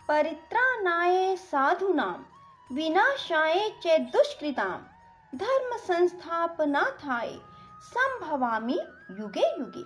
परित्राणाय साधूनां विनाशाय च दुष्कृतां धर्म संस्थापनार्थाय संभवामि युगे युगे।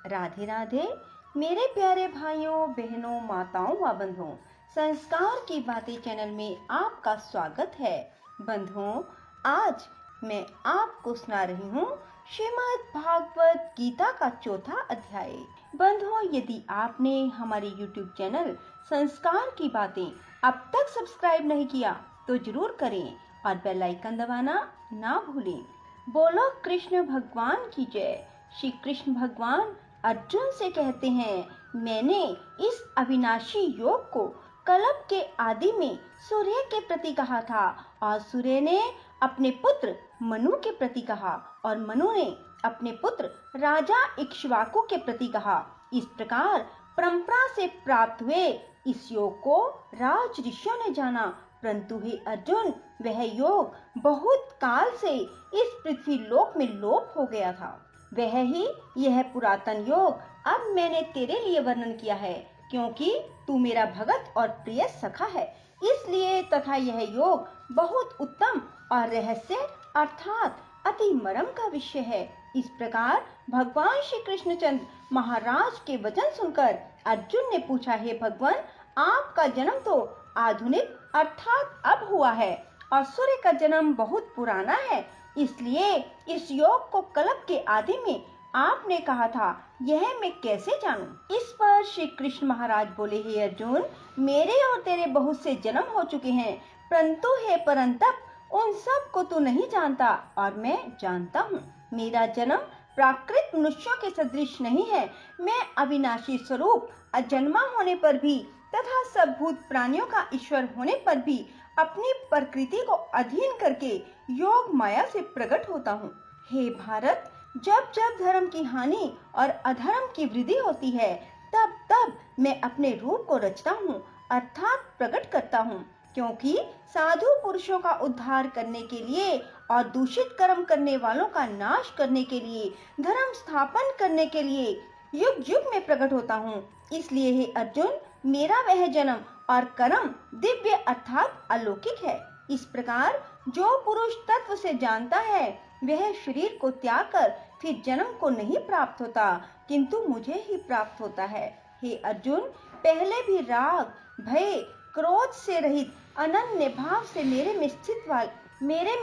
राधे राधे मेरे प्यारे भाइयों बहनों माताओं व बंधुओं, संस्कार की बातें चैनल में आपका स्वागत है। बंधुओं, आज मैं आपको सुना रही हूँ श्रीमद् भागवत गीता का चौथा अध्याय। बंधुओं, यदि आपने हमारे YouTube चैनल संस्कार की बातें अब तक सब्सक्राइब नहीं किया तो जरूर करें और बेल आइकन दबाना ना भूलें। बोलो कृष्ण भगवान की जय। श्री कृष्ण भगवान अर्जुन से कहते हैं, मैंने इस अविनाशी योग को कल्प के आदि में सूर्य के प्रति कहा था और सूर्य ने अपने पुत्र मनु के प्रति कहा और मनु ने अपने पुत्र राजा इक्ष्वाकु के प्रति कहा। इस प्रकार परंपरा से प्राप्त हुए इस योग को राज ऋषियों ने जाना, परंतु हे अर्जुन, वह योग बहुत काल से इस पृथ्वी लोक में लोप हो गया था। वह ही यह पुरातन योग अब मैंने तेरे लिए वर्णन किया है, क्योंकि तू मेरा भगत और प्रिय सखा है, इसलिए तथा यह योग बहुत उत्तम और रहस्य अर्थात अति मर्म का विषय है। इस प्रकार भगवान श्री कृष्णचंद्र महाराज के वचन सुनकर अर्जुन ने पूछा, हे भगवान, आपका जन्म तो आधुनिक अर्थात अब हुआ है और सूर्य का जन्म बहुत पुराना है, इसलिए इस योग को कल्प के आदि में आपने कहा था, यह मैं कैसे जानूं? इस पर श्री कृष्ण महाराज बोले, हे अर्जुन, मेरे और तेरे बहुत से जन्म हो चुके हैं, परंतु हे परंतप, उन सब को तू नहीं जानता और मैं जानता हूँ। मेरा जन्म प्राकृत मनुष्यों के सदृश नहीं है। मैं अविनाशी स्वरूप अजन्मा होने पर भी तथा सब भूत प्राणियों का ईश्वर होने पर भी अपनी प्रकृति को अधीन करके योग माया से प्रकट होता हूँ। हे भारत, जब जब धर्म की हानि और अधर्म की वृद्धि होती है, तब तब मैं अपने रूप को रचता हूँ अर्थात प्रकट करता हूँ, क्योंकि साधु पुरुषों का उद्धार करने के लिए और दूषित कर्म करने वालों का नाश करने के लिए, धर्म स्थापन करने के लिए युग युग में प्रकट होता हूँ। इसलिए हे अर्जुन, मेरा वह जन्म और कर्म दिव्य अर्थात अलौकिक है। इस प्रकार जो पुरुष तत्व से जानता है, वह शरीर को त्याग कर फिर जन्म को नहीं प्राप्त होता, किंतु मुझे ही प्राप्त होता है। हे अर्जुन, पहले भी राग, भय, क्रोध से रहित अनन्य भाव से मेरे में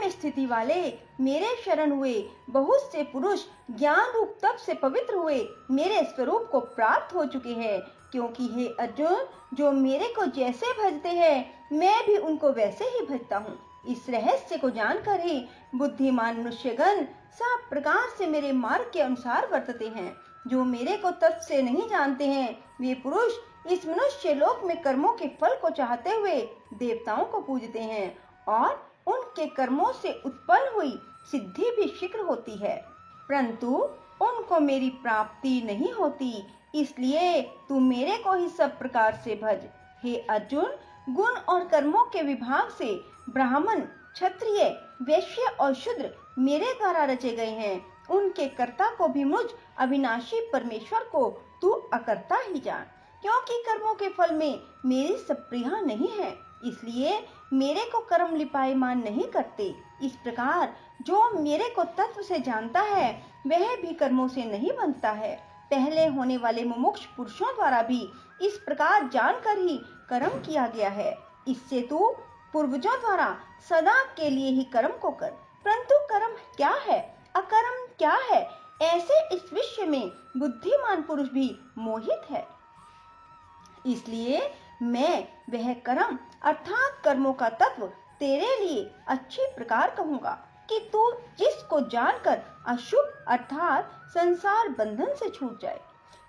स्थिति वाले मेरे शरण हुए बहुत से पुरुष ज्ञान रूप तप से पवित्र हुए मेरे स्वरूप को प्राप्त हो चुके हैं, क्योंकि हे अर्जुन, जो मेरे को जैसे भजते हैं, मैं भी उनको वैसे ही भजता हूँ। इस रहस्य को जानकर ही बुद्धिमान मनुष्यगण सब प्रकार से मेरे मार्ग के अनुसार वर्तते हैं। जो मेरे को तत्व से नहीं जानते हैं, वे पुरुष इस मनुष्य लोक में कर्मों के फल को चाहते हुए देवताओं को पूजते हैं और उनके कर्मों से उत्पन्न हुई सिद्धि भी शीघ्र होती है, परंतु उनको मेरी प्राप्ति नहीं होती। इसलिए तू मेरे को ही सब प्रकार से भज। हे अर्जुन, गुण और कर्मों के विभाग से ब्राह्मण, क्षत्रिय, वैश्य और शूद्र मेरे द्वारा रचे गए हैं। उनके कर्ता को भी मुझ अविनाशी परमेश्वर को तू अकर्ता ही जान, क्योंकि कर्मों के फल में मेरी सप्रिया नहीं है, इसलिए मेरे को कर्म लिपायमान नहीं करते। इस प्रकार जो मेरे को तत्व से जानता है, वह भी कर्मों से नहीं बनता है। पहले होने वाले मुमुक्ष पुरुषों द्वारा भी इस प्रकार जानकर ही कर्म किया गया है। इससे तू पूर्वजों द्वारा सदा के लिए ही कर्म को कर। परंतु कर्म क्या है, अकर्म क्या है, ऐसे इस विश्व में बुद्धिमान पुरुष भी मोहित है। इसलिए मैं वह कर्म अर्थात कर्मों का तत्व तेरे लिए अच्छी प्रकार कहूँगा कि तू जिसको जानकर अशुभ अर्थात संसार बंधन से छूट जाए।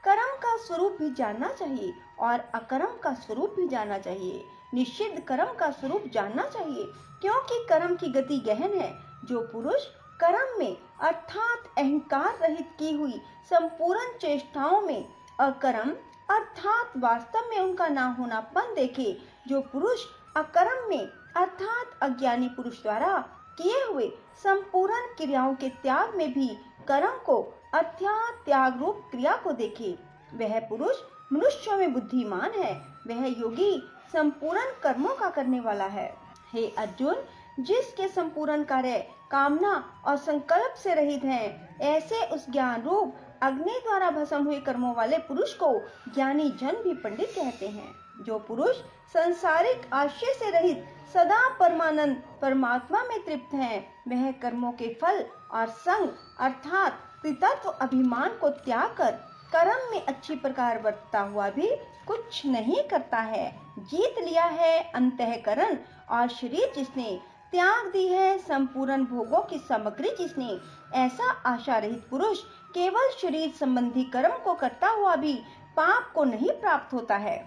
कर्म का स्वरूप भी जानना चाहिए और अकर्म का स्वरूप भी जानना चाहिए। निषिद्ध कर्म का स्वरूप जानना चाहिए, क्योंकि कर्म की गति गहन है। जो पुरुष कर्म में अर्थात अहंकार रहित की हुई संपूर्ण चेष्टाओं में अकर्म अर्थात वास्तव में उनका ना होनापन देखे, जो पुरुष अकर्म में अर्थात अज्ञानी पुरुष द्वारा किए हुए संपूर्ण क्रियाओं के त्याग में भी कर्म को अर्थात त्याग रूप क्रिया को देखे, वह पुरुष मनुष्यों में बुद्धिमान है। वह योगी संपूर्ण कर्मों का करने वाला है। हे अर्जुन, जिसके संपूर्ण कार्य कामना और संकल्प से रहित हैं, ऐसे उस ज्ञान रूप अग्नि द्वारा भस्म हुए कर्मों वाले पुरुष को ज्ञानी जन भी पंडित कहते हैं। जो पुरुष संसारिक आशय से रहित सदा परमानंद परमात्मा में तृप्त हैं, वह कर्मों के फल और संग अर्थात कृतत्व अभिमान को त्याग कर कर्म में अच्छी प्रकार बरतता हुआ भी कुछ नहीं करता है। जीत लिया है अंतःकरण और शरीर जिसने, त्याग दी है संपूर्ण भोगों की सामग्री जिसने, ऐसा आशा रहित पुरुष केवल शरीर संबंधी कर्म को करता हुआ भी पाप को नहीं प्राप्त होता है।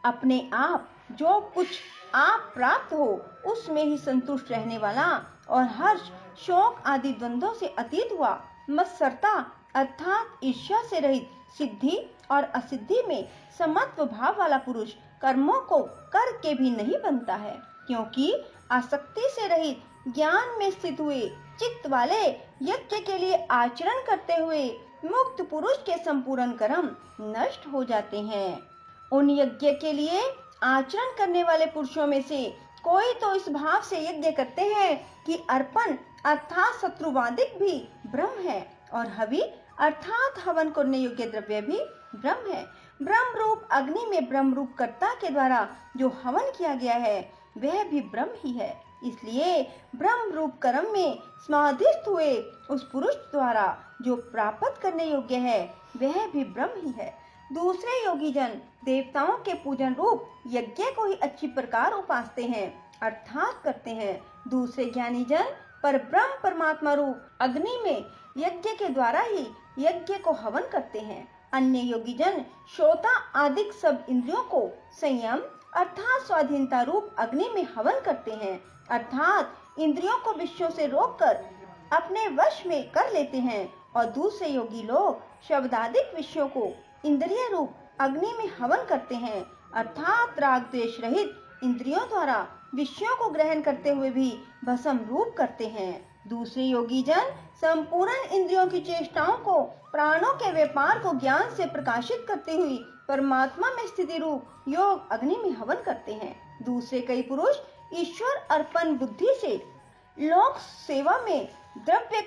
अपने आप जो कुछ आप प्राप्त हो उसमें ही संतुष्ट रहने वाला और हर्ष शोक आदि द्वंद्वों से अतीत हुआ मत्सरता अर्थात ईर्ष्या से रहित सिद्धि और असिद्धि में समत्व भाव वाला पुरुष कर्मों को करके भी नहीं बनता है, क्योंकि आसक्ति से रहित ज्ञान में स्थित हुए चित्त वाले यज्ञ के लिए आचरण करते हुए मुक्त पुरुष के संपूर्ण कर्म नष्ट हो जाते हैं। उन यज्ञ के लिए आचरण करने वाले पुरुषों में से कोई तो इस भाव से यज्ञ करते हैं कि अर्पण अर्थात शत्रुवादिक भी ब्रह्म है और हवि अर्थात हवन करने योग्य द्रव्य भी ब्रह्म है। ब्रह्म रूप अग्नि में ब्रह्म रूप कर्ता के द्वारा जो हवन किया गया है वह भी ब्रह्म ही है। इसलिए ब्रह्म रूप कर्म में समाधिस्थ हुए उस पुरुष द्वारा जो प्राप्त करने योग्य है वह भी ब्रह्म ही है। दूसरे योगी जन देवताओं के पूजन रूप यज्ञ को ही अच्छी प्रकार उपासते हैं अर्थात करते हैं। दूसरे ज्ञानी जन पर ब्रह्म परमात्मा रूप अग्नि में यज्ञ के द्वारा ही यज्ञ को हवन करते हैं। अन्य योगी जन श्रोता आदि सब इंद्रियों को संयम अर्थात स्वाधीनता रूप अग्नि में हवन करते हैं अर्थात इंद्रियों को विषयों से रोककर अपने वश में कर लेते हैं। और दूसरे योगी लोग शब्दादिक विषयों को इंद्रिय रूप अग्नि में हवन करते हैं अर्थात राग द्वेष रहित इंद्रियों द्वारा विषयों को ग्रहण करते हुए भी भस्म रूप करते हैं। दूसरे योगी जन संपूर्ण इंद्रियों की चेष्टाओं को प्राणों के व्यापार को ज्ञान से प्रकाशित करते हुए परमात्मा में स्थिति रूप योग अग्नि में हवन करते हैं। दूसरे कई पुरुष ईश्वर अर्पण बुद्धि से लोक सेवा में द्रव्य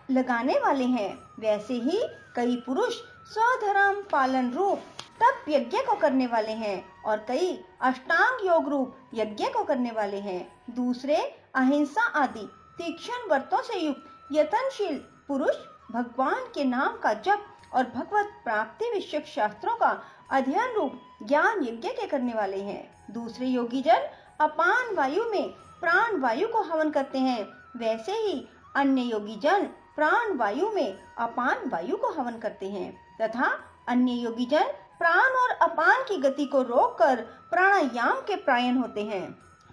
लगाने वाले हैं। वैसे ही कई पुरुष स्वधर्म पालन रूप तप यज्ञ को करने वाले हैं और कई अष्टांग योग रूप यज्ञ को करने वाले हैं। दूसरे अहिंसा आदि तीक्ष्ण व्रतों से युक्त यतनशील पुरुष भगवान के नाम का जप और भगवत प्राप्ति विषयक शास्त्रों का अध्ययन रूप ज्ञान यज्ञ के करने वाले हैं। दूसरे योगी जन अपान वायु में प्राण वायु को हवन करते हैं। वैसे ही अन्य योगी जन प्राण वायु में अपान वायु को हवन करते हैं तथा अन्य योगी जन प्राण और अपान की गति को रोककर प्राणायाम के प्रायण होते हैं।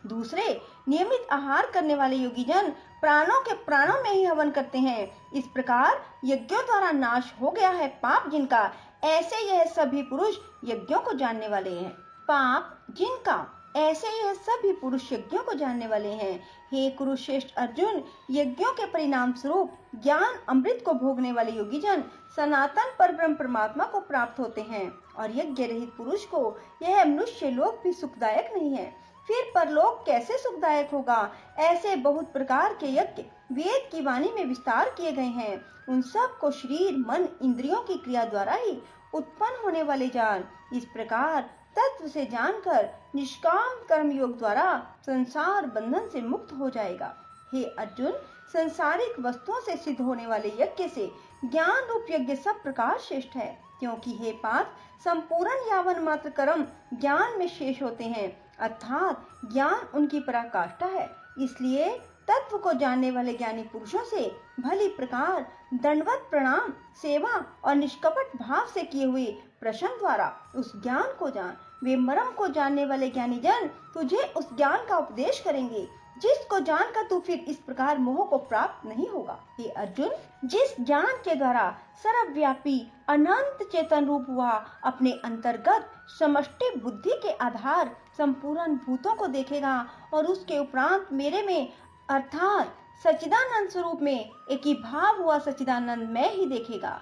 दूसरे नियमित आहार करने वाले योगी जन प्राणों के प्राणों में ही हवन करते हैं। इस प्रकार यज्ञों द्वारा नाश हो गया है पाप जिनका, ऐसे यह सभी पुरुष यज्ञों को जानने वाले हैं। पाप जिनका, ऐसे यह सभी पुरुष यज्ञों को जानने वाले हैं। हे कुरुश्रेष्ठ अर्जुन, यज्ञों के परिणाम स्वरूप ज्ञान अमृत को भोगने वाले योगी जन सनातन परब्रह्म परमात्मा को प्राप्त होते हैं और यज्ञ रहित पुरुष को यह मनुष्य लोक भी सुखदायक नहीं है। फिर परलोक कैसे सुखदायक होगा? ऐसे बहुत प्रकार के यज्ञ वेद की वाणी में विस्तार किए गए हैं। उन सब को शरीर मन इंद्रियों की क्रिया द्वारा ही उत्पन्न होने वाले जान। इस प्रकार तत्व से जानकर निष्काम कर्म योग द्वारा संसार बंधन से मुक्त हो जाएगा। हे अर्जुन, संसारिक वस्तुओं से सिद्ध होने वाले यज्ञ से ज्ञान रूप यज्ञ सब प्रकार श्रेष्ठ है, क्योंकि हे पार्थ, संपूर्ण यावन मात्र कर्म ज्ञान में शेष होते हैं अर्थात ज्ञान उनकी पराकाष्ठा है। इसलिए तत्व को जानने वाले ज्ञानी पुरुषों से भली प्रकार दंडवत प्रणाम सेवा और निष्कपट भाव से किए हुए प्रश्न द्वारा उस ज्ञान को जान। वे मर्म को जानने वाले ज्ञानी जन तुझे उस ज्ञान का उपदेश करेंगे जिसको जानकर तू फिर इस प्रकार मोह को प्राप्त नहीं होगा। हे अर्जुन, जिस ज्ञान के द्वारा सर्वव्यापी अनंत चेतन रूप हुआ अपने अंतर्गत समष्टि बुद्धि के आधार संपूर्ण भूतों को देखेगा और उसके उपरांत मेरे में अर्थात सच्चिदानंद स्वरूप में एक ही भाव हुआ सच्चिदानंद में ही देखेगा।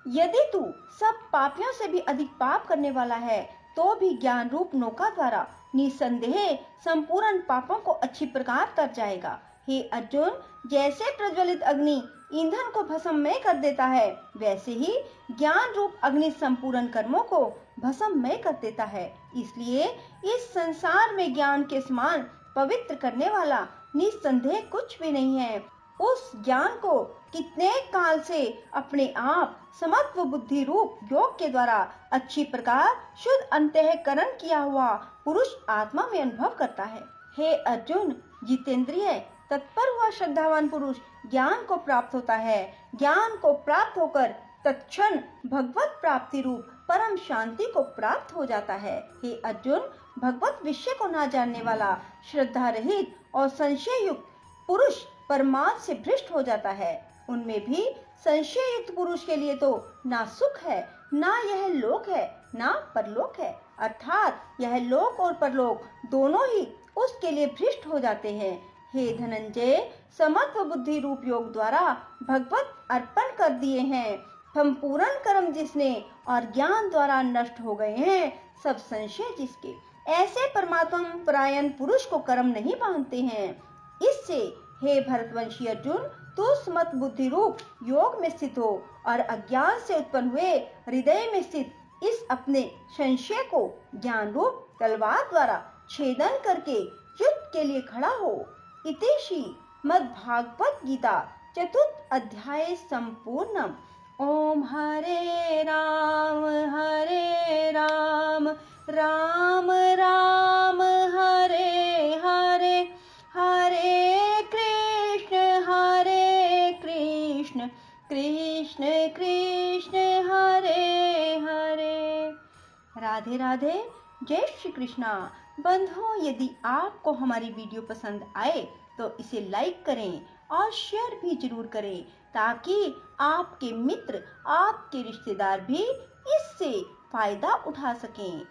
यदि तू सब पापियों से भी अधिक पाप करने वाला है तो भी ज्ञान रूप नौका द्वारा निसंदेह संपूर्ण पापों को अच्छी प्रकार तर जाएगा। हे अर्जुन, जैसे प्रज्वलित अग्नि ईंधन को भस्ममय कर देता है, वैसे ही ज्ञान रूप अग्नि संपूर्ण कर्मों को भस्ममय कर देता है। इसलिए इस संसार में ज्ञान के समान पवित्र करने वाला निसंदेह कुछ भी नहीं है। उस ज्ञान को कितने काल से अपने आप समत्व बुद्धि रूप योग के द्वारा अच्छी प्रकार शुद्ध अंतःकरण किया हुआ पुरुष आत्मा में अनुभव करता है। हे अर्जुन, जितेंद्रिय तत्पर हुआ श्रद्धावान पुरुष ज्ञान को प्राप्त होता है। ज्ञान को प्राप्त होकर तत्क्षण भगवत प्राप्ति रूप परम शांति को प्राप्त हो जाता है। हे अर्जुन, भगवत विषय को ना जानने वाला श्रद्धा रहित और संशय युक्त पुरुष परमार्थ से भ्रष्ट हो जाता है। उनमें भी संशय युक्त पुरुष के लिए तो ना सुख है, ना यह लोक है, ना परलोक है, अर्थात यह लोक और परलोक दोनों ही उसके लिए भ्रष्ट हो जाते हैं। हे धनंजय, समत्व बुद्धि रूप योग द्वारा भगवत अर्पण कर दिए हैं। संपूर्ण कर्म जिसने और ज्ञान द्वारा नष्ट हो गए हैं, सब संशय जिसके, ऐसे परमात्मा परायण पुरुष को कर्म नहीं बांधते हैं। इससे हे भरतवंशी अर्जुन, तू समत्व बुद्धि रूप योग में स्थित हो और अज्ञान से उत्पन्न हुए हृदय में स्थित इस अपने संशय को ज्ञान रूप तलवार द्वारा छेदन करके युद्ध के लिए खड़ा हो। इति श्री मद्भागवत गीता चतुर्थ अध्याय संपूर्णम। ओम हरे राम राम राम हरे हरे, हरे कृष्ण कृष्ण कृष्ण हरे हरे। राधे राधे। जय श्री कृष्णा। बंधुओं, यदि आपको हमारी वीडियो पसंद आए तो इसे लाइक करें और शेयर भी जरूर करें, ताकि आपके मित्र, आपके रिश्तेदार भी इससे फायदा उठा सकें।